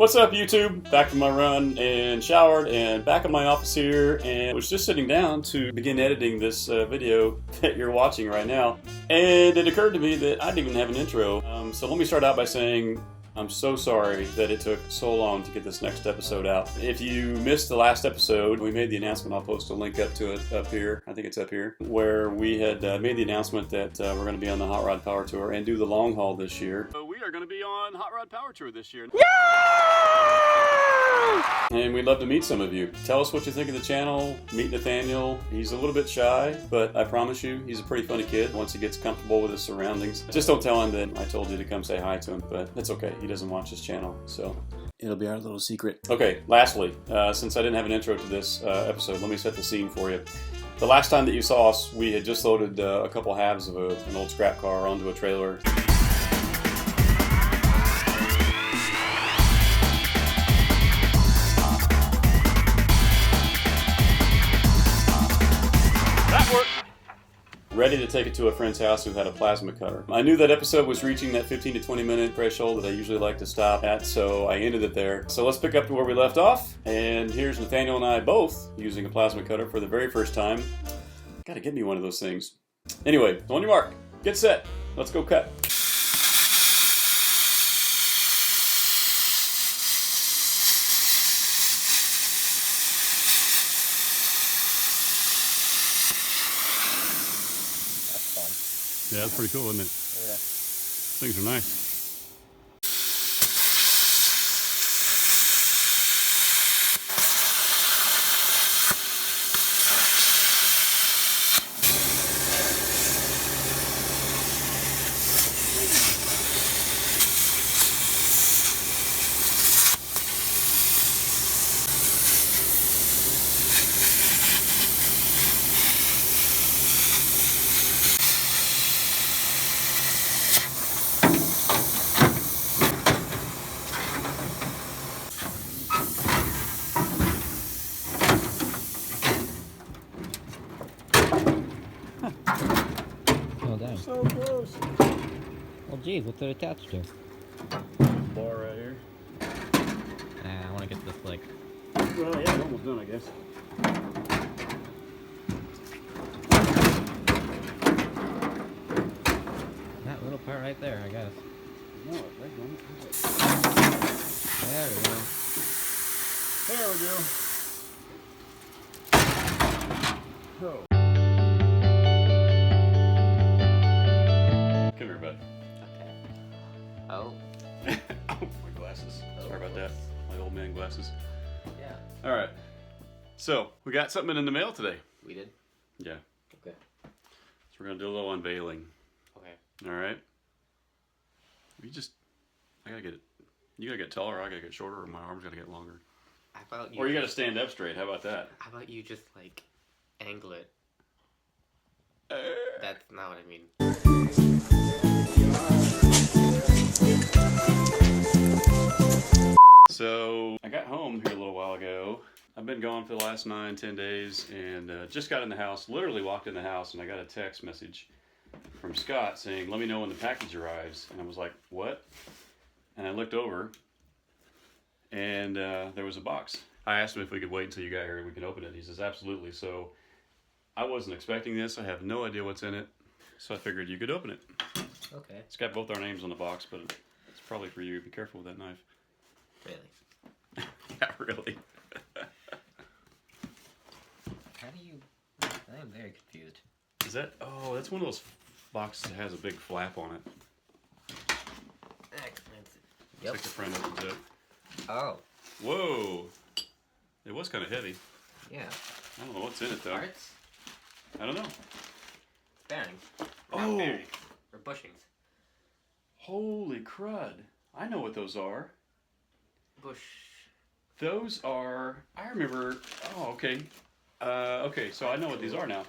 What's up, YouTube? Back from my run and showered and back in my office here, and was just sitting down to begin editing this video that you're watching right now. And it occurred to me that I didn't even have an intro. So let me start out by saying I'm so sorry that it took so long to get this next episode out. If you missed the last episode, we made the announcement. I'll post a link up to it up here. I think it's up here, where we had made the announcement that we're going to be on the Hot Rod Power Tour and do the long haul this year. So we are going to be on Hot Rod Power Tour this year. Yeah! And we'd love to meet some of you. Tell us what you think of the channel. Meet Nathaniel. He's a little bit shy, but I promise you, he's a pretty funny kid once he gets comfortable with his surroundings. Just don't tell him that I told you to come say hi to him, but that's okay. He doesn't watch this channel, so it'll be our little secret. Okay, lastly, since I didn't have an intro to this episode, let me set the scene for you. The last time that you saw us, we had just loaded a couple halves of an old scrap car onto a trailer. Ready to take it to a friend's house who had a plasma cutter. I knew that episode was reaching that 15 to 20 minute threshold that I usually like to stop at, so I ended it there. So let's pick up to where we left off, and here's Nathaniel and I both using a plasma cutter for the very first time. Gotta get me one of those things. Anyway, on your mark, get set, let's go cut. Yeah, that's pretty cool, isn't it? Yeah. Things are nice. So close. Well, geez, what's it attached to? Bar right here. I want to get to the flick. Well, yeah, we're almost done, I guess. That little part right there, I guess. No, it's right on. There we go. There we go. Oh. Come here, bud. Okay. Oh. Oh, my glasses. Sorry about that. My old man glasses. Yeah. All right. So, we got something in the mail today. We did? Yeah. Okay. So we're going to do a little unveiling. Okay. All right. I got to get it. You got to get taller, I got to get shorter, or my arms got to get longer. How about you? Or you got to stand up straight. How about that? How about you just, like, angle it? That's not what I mean. So, I got home here a little while ago. I've been gone for the last 9-10 days, and just got in the house, literally walked in the house, and I got a text message from Scott saying, let me know when the package arrives. And I was like, what? And I looked over, and there was a box. I asked him if we could wait until you got here and we could open it. He says, absolutely. So, I wasn't expecting this. I have no idea what's in it, so I figured you could open it. Okay. It's got both our names on the box, but it's probably for you. Be careful with that knife. Really? Yeah, really. How do you... I am very confused. Is that... Oh, that's one of those boxes that has a big flap on it. Excellent. Looks like the front opens up. Oh. Whoa. It was kind of heavy. Yeah. I don't know what's in it, though. Parts? I don't know. Bearings. Oh. Bearings. Or bushings. Holy crud. I know what those are. Bush. Those are... I remember... Oh, okay. Okay, so I know what these are now.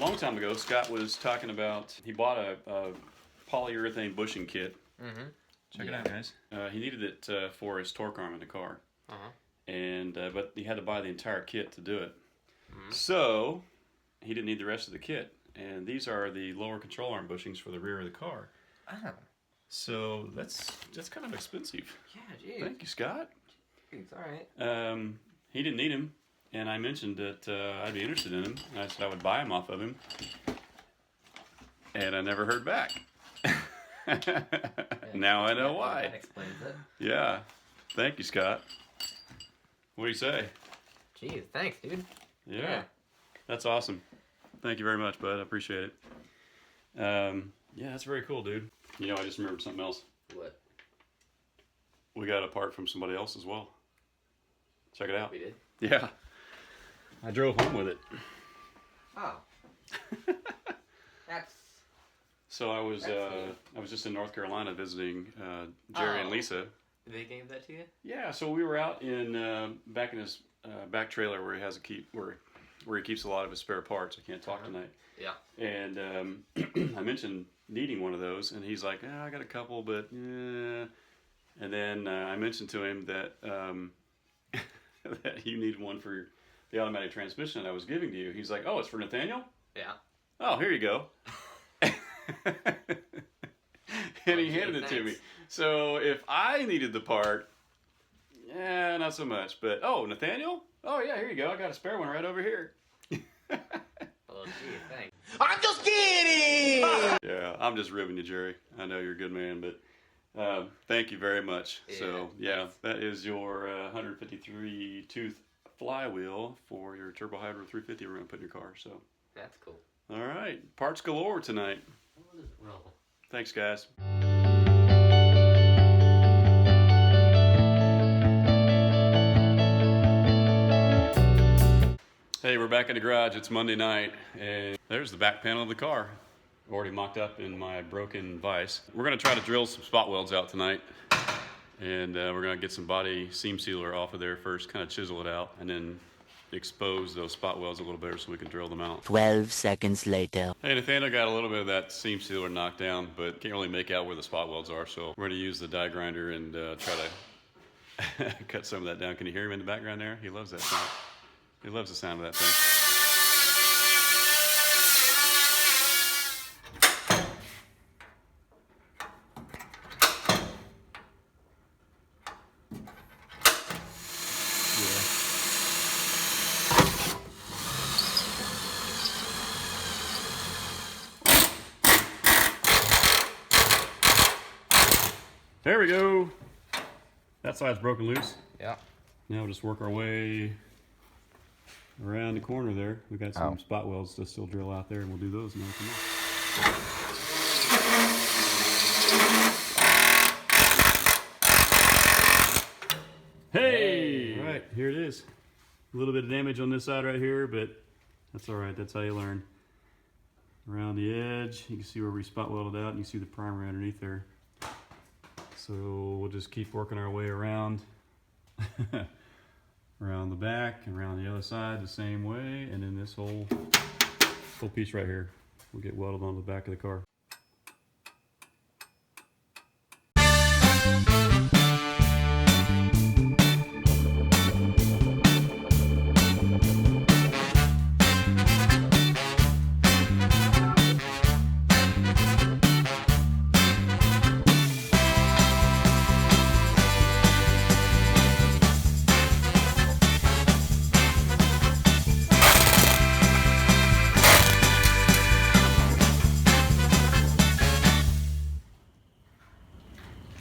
Long time ago, Scott was talking about... He bought a polyurethane bushing kit. Mm-hmm. Check it out, guys. He needed it for his torque arm in the car. Uh-huh. And but he had to buy the entire kit to do it. Mm-hmm. So he didn't need the rest of the kit. And these are the lower control arm bushings for the rear of the car. Oh. So that's kind of expensive. Yeah, geez. Thank you, Scott. It's alright. He didn't need him, and I mentioned that I'd be interested in him. I said I would buy him off of him, and I never heard back. Now I know why. That explains it. Yeah. Thank you, Scott. What do you say? Jeez, thanks, dude. Yeah. That's awesome. Thank you very much, bud. I appreciate it. Yeah, that's very cool, dude. You know, I just remembered something else. What? We got a part from somebody else as well. Check it out. We did? Yeah. I drove home with it. Oh. That's... So I was just in North Carolina visiting Jerry and Lisa. They gave that to you? Yeah, so we were out in back in his back trailer where he has where he keeps a lot of his spare parts. I can't talk tonight. Yeah. And I mentioned needing one of those, and he's like, I got a couple, but yeah. And then I mentioned to him that that you need one for the automatic transmission that I was giving to you. He's like, oh, it's for Nathaniel? Yeah. Oh, here you go. And he handed it to me. So if I needed the part, yeah, not so much. But, oh, Nathaniel? Oh, yeah, here you go. I got a spare one right over here. Oh, gee, thanks. I'm just kidding! Yeah, I'm just ribbing you, Jerry. I know you're a good man, but thank you very much. Yeah, so, yeah, that is your 153 tooth flywheel for your turbo hybrid 350 we're going to put in your car. So, That's cool. all right, parts galore tonight. Roll. Thanks, guys. Hey, we're back in the garage. It's Monday night, and there's the back panel of the car. Already mocked up in my broken vise. We're gonna try to drill some spot welds out tonight, and we're gonna get some body seam sealer off of there first, kind of chisel it out, and then expose those spot welds a little better so we can drill them out. 12 seconds later. Hey, Nathaniel got a little bit of that seam sealer knocked down, but can't really make out where the spot welds are, so we're gonna use the die grinder and try to cut some of that down. Can you hear him in the background there? He loves that sound. He loves the sound of that thing. There we go. That side's broken loose. Yeah. Now we'll just work our way around the corner there. We got some spot welds to still drill out there, and we'll do those and everything else. Hey! All right, here it is. A little bit of damage on this side right here, but that's all right. That's how you learn. Around the edge, you can see where we spot welded out, and you see the primer underneath there. So we'll just keep working our way around. Around the back and around the other side the same way, and then this whole piece right here will get welded onto the back of the car.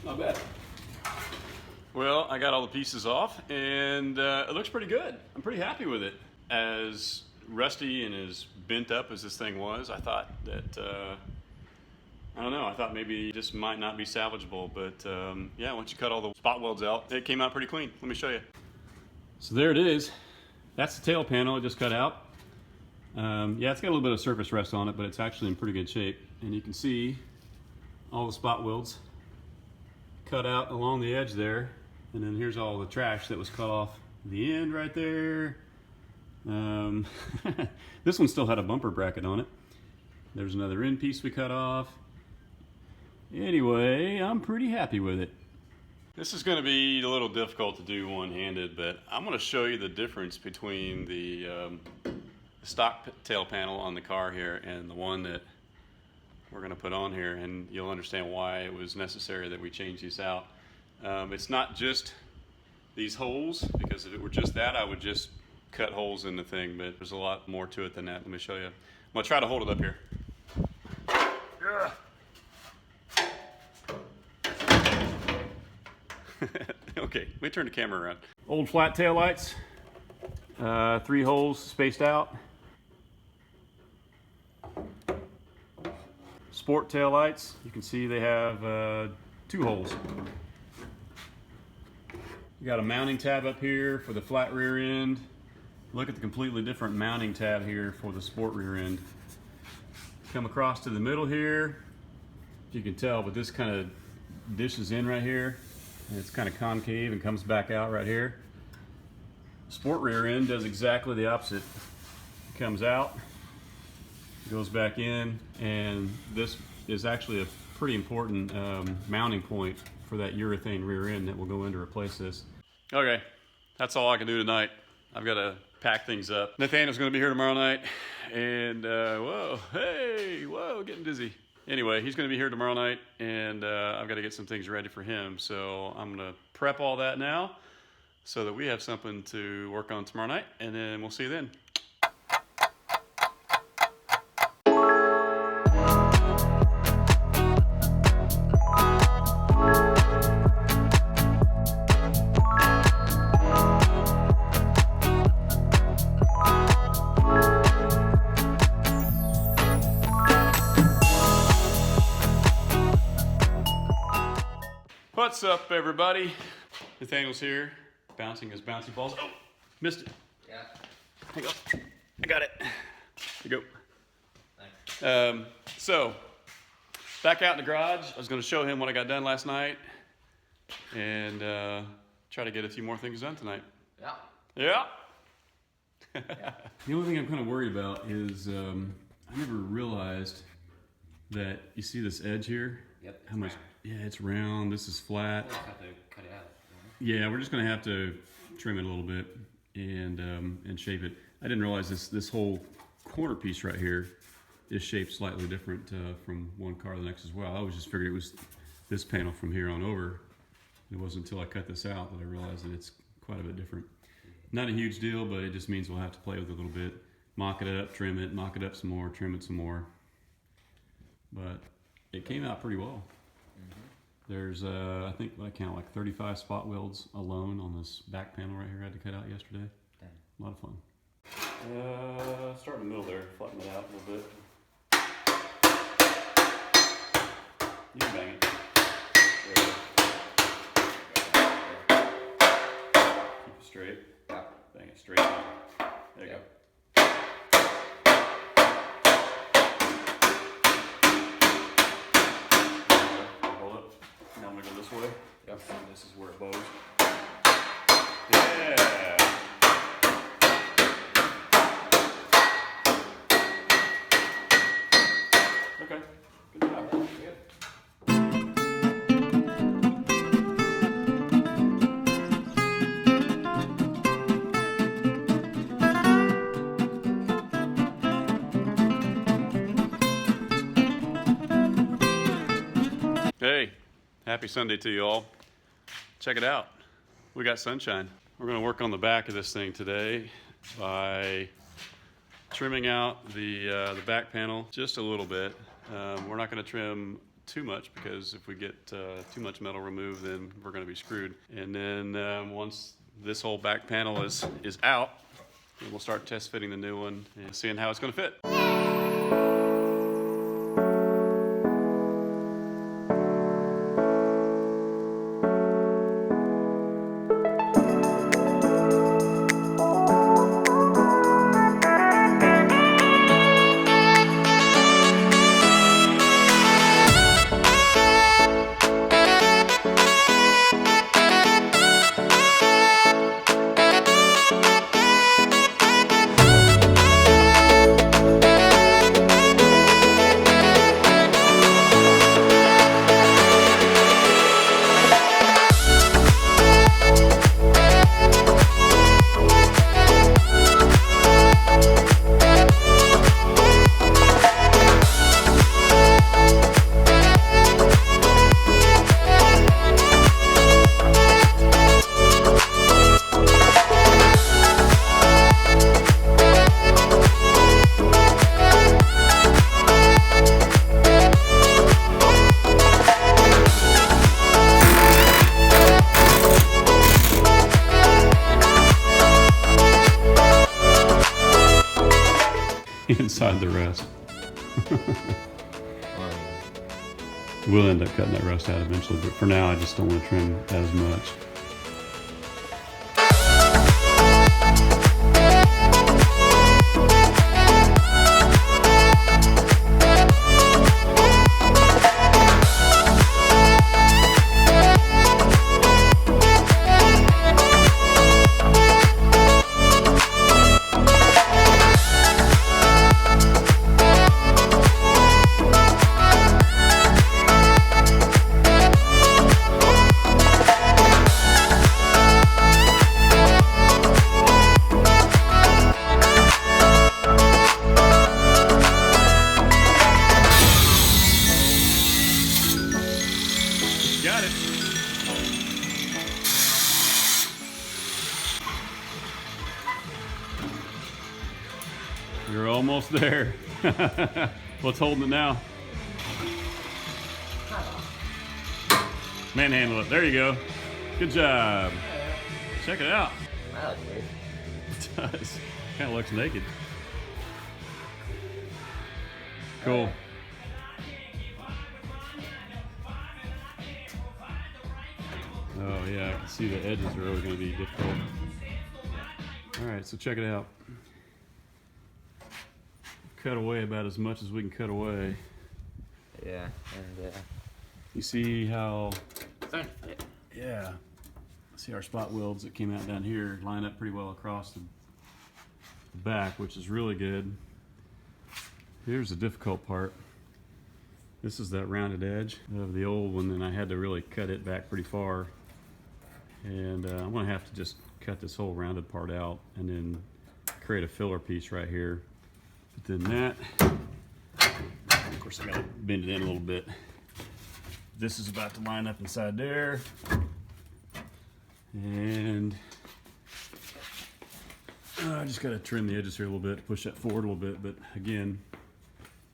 Not bad. Well, I got all the pieces off, and it looks pretty good. I'm pretty happy with it. As rusty and as bent up as this thing was, I thought that, I don't know, I thought maybe this might not be salvageable, but yeah, once you cut all the spot welds out, it came out pretty clean. Let me show you. So there it is. That's the tail panel I just cut out. Yeah, it's got a little bit of surface rust on it, but it's actually in pretty good shape. And you can see all the spot welds cut out along the edge there, and then here's all the trash that was cut off the end right there. This one still had a bumper bracket on it. There's another end piece we cut off. Anyway, I'm pretty happy with it. This is going to be a little difficult to do one-handed, but I'm going to show you the difference between the stock tail panel on the car here and the one that we're going to put on here, and you'll understand why it was necessary that we change these out. It's not just these holes, because if it were just that, I would just cut holes in the thing, but there's a lot more to it than that. Let me show you. I'm going to try to hold it up here. Okay, let me turn the camera around. Old flat tail lights, 3 holes spaced out. Sport tail lights, you can see they have 2 holes. You got a mounting tab up here for the flat rear end. Look at the completely different mounting tab here for the sport rear end. Come across to the middle here. If you can tell, but this kind of dishes in right here. And it's kind of concave and comes back out right here. Sport rear end does exactly the opposite. It comes out, goes back in, and this is actually a pretty important mounting point for that urethane rear end that will go in to replace this. Okay, that's all I can do tonight. I've got to pack things up. Nathaniel's going to be here tomorrow night, and whoa, hey, whoa, getting dizzy. Anyway, he's going to be here tomorrow night, and I've got to get some things ready for him. So I'm going to prep all that now so that we have something to work on tomorrow night, and then we'll see you then. What's up, everybody? Nathaniel's here, bouncing his bouncy balls. Oh, missed it. Yeah. Hang on. I got it. Here you go. Thanks. So, back out in the garage. I was going to show him what I got done last night and try to get a few more things done tonight. Yeah. Yeah. The only thing I'm kind of worried about is I never realized that you see this edge here. Yep. How much? Yeah, it's round. This is flat. We'll have to cut it out. Yeah, we're just gonna have to trim it a little bit and shape it. I didn't realize this whole corner piece right here is shaped slightly different from one car to the next as well. I always just figured it was this panel from here on over. It wasn't until I cut this out that I realized that it's quite a bit different. Not a huge deal, but it just means we'll have to play with it a little bit. Mock it up, trim it, mock it up some more, trim it some more. But it came out pretty well. There's, I think I count like 35 spot welds alone on this back panel right here I had to cut out yesterday. Dang. A lot of fun. Start in the middle there, flatten it out a little bit. You can bang it. There. Keep it straight. Yeah. Bang it straight down. There you go. Now I'm going to go this way. Yep. And this is where it bows. Yeah. Okay. Good job. Good. Hey. Happy Sunday to you all. Check it out. We got sunshine. We're going to work on the back of this thing today by trimming out the back panel just a little bit. We're not going to trim too much because if we get too much metal removed, then we're going to be screwed. And then once this whole back panel is out, then we'll start test fitting the new one and seeing how it's going to fit. the rest. Um, We'll end up cutting that rust out eventually, but for now I just don't want to trim as much. Got it. You're almost there. What's holding it now? Manhandle it. There you go. Good job. Check it out. that looks weird. It does. Kind of looks naked. Cool. Oh yeah, I can see the edges are really going to be difficult. All right, so check it out. Cut away about as much as we can cut away. Yeah, and You see how, starting to fit. yeah, see our spot welds that came out down here line up pretty well across the back, which is really good. Here's the difficult part. This is that rounded edge of the old one, and I had to really cut it back pretty far. And I'm gonna have to just cut this whole rounded part out and then create a filler piece right here. But then that, of course I gotta bend it in a little bit. This is about to line up inside there. And I just gotta trim the edges here a little bit, push that forward a little bit, but again,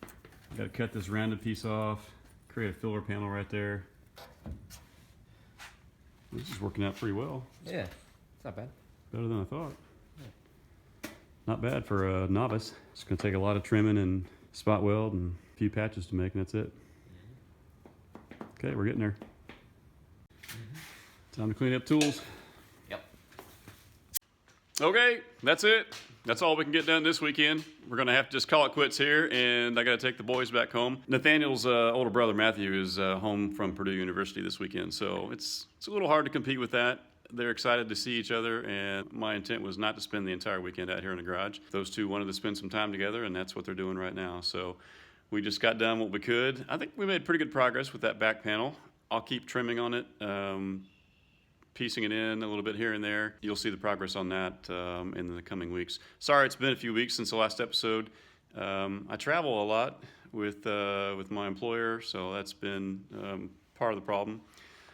I gotta cut this rounded piece off, create a filler panel right there. This is working out pretty well. Yeah, it's not bad. Better than I thought. Not bad for a novice. It's gonna take a lot of trimming and spot weld and a few patches to make, and that's it. Okay, we're getting there. Time to clean up tools. Yep. Okay, that's it. That's all we can get done this weekend. We're gonna have to just call it quits here, and I gotta take the boys back home. Nathaniel's older brother Matthew is home from Purdue University this weekend, so it's a little hard to compete with that. They're excited to see each other, and my intent was not to spend the entire weekend out here in the garage. Those two wanted to spend some time together, and that's what they're doing right now. So we just got done what we could. I think we made pretty good progress with that back panel. I'll keep trimming on it, piecing it in a little bit here and there. You'll see the progress on that in the coming weeks. Sorry, it's been a few weeks since the last episode. I travel a lot with my employer, so that's been part of the problem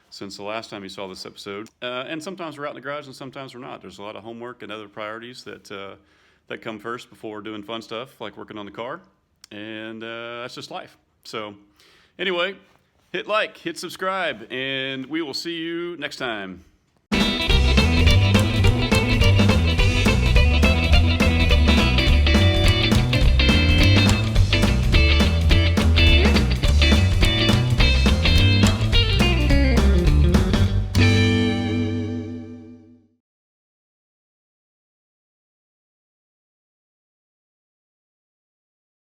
since the last time you saw this episode. And sometimes we're out in the garage and sometimes we're not. There's a lot of homework and other priorities that come first before doing fun stuff like working on the car. And that's just life. So anyway, hit like, hit subscribe, and we will see you next time.